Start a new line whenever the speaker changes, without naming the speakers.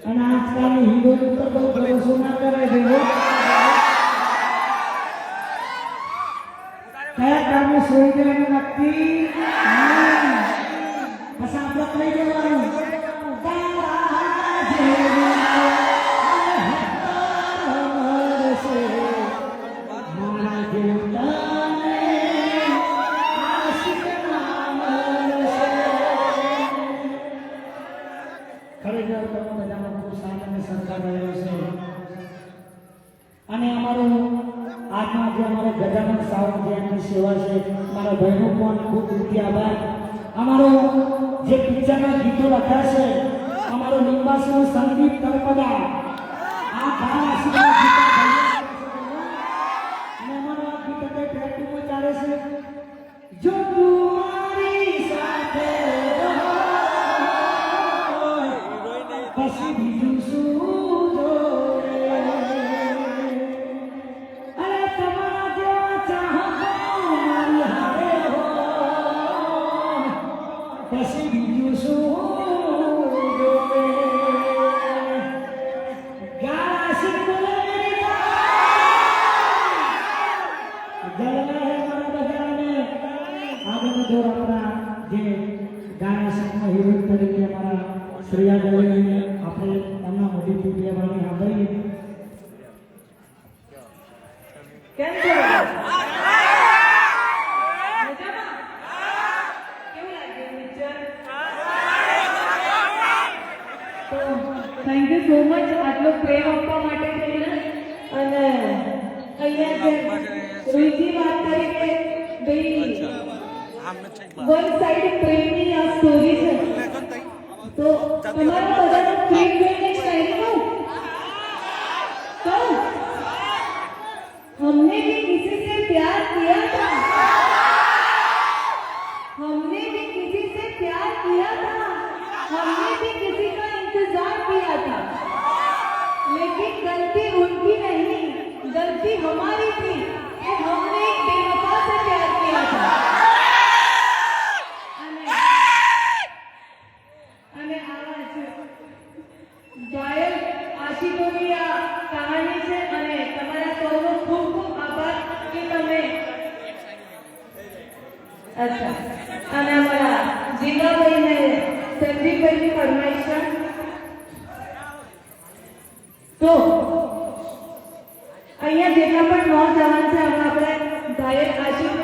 અને આજકાલની હિન્દુઓ તો બહુ ભરોસો ના કરે છે કયા કારણે સોઈ જવાનું નક્કી બસ આપણે કહી દેવાનું અને અમારું આજના જે અમારે ગજાનંદ સાવંત જે એમની સેવા છે મારા ભાઈનો પણ ખૂબ ખૂબ આભાર અમારો જે પિક્ચરના ગીતો લખ્યા છે અમારો લીંબાસનું સંદીપ તળપદા આ ભાવ આશીર્વાદ ગીતો અને અમારો આ ગીતો કઈ પ્રેક્ટિસમાં ચાલે છે જો તું સાથે પછી બીજું શું પછી બીજું શું હિરોઈન તરીકે અમારા શ્રેયા ગોયલને આપણે એમના મોઢેથી બે વાણી સાંભળીએ કેમ છો
થેન્ક યુ સો મચ આટલો પ્રેમ આપવા માટે થઈને અને અહીંયા જે રૂચી વાત કરી કે ભાઈ વન સાઈડ પ્રેમની આ સ્ટોરી છે તો તમારા બધાનો પ્રેમ જોઈને સ્ટાઈલ કહું हमने भी किसी से प्यार किया था हमने भी किसी से प्यार किया था हमने भी किसी का इंतजार किया था लेकिन गलती उनकी नहीं गलती हमारी थी कि हमने एक बेवफा से प्यार किया था અને આવા છે ઘાયલ આશિકોની આ કહાની છે અને તમારા સૌનો ખૂબ ખૂબ આભાર કે તમે અચ્છા અને અમારા જીગાભાઈને સંદીપભાઈની ફરમાઈશ છે તો અહીંયા જેટલા પણ નોંધ જવાન છે આપણે ઘાયલ આશિક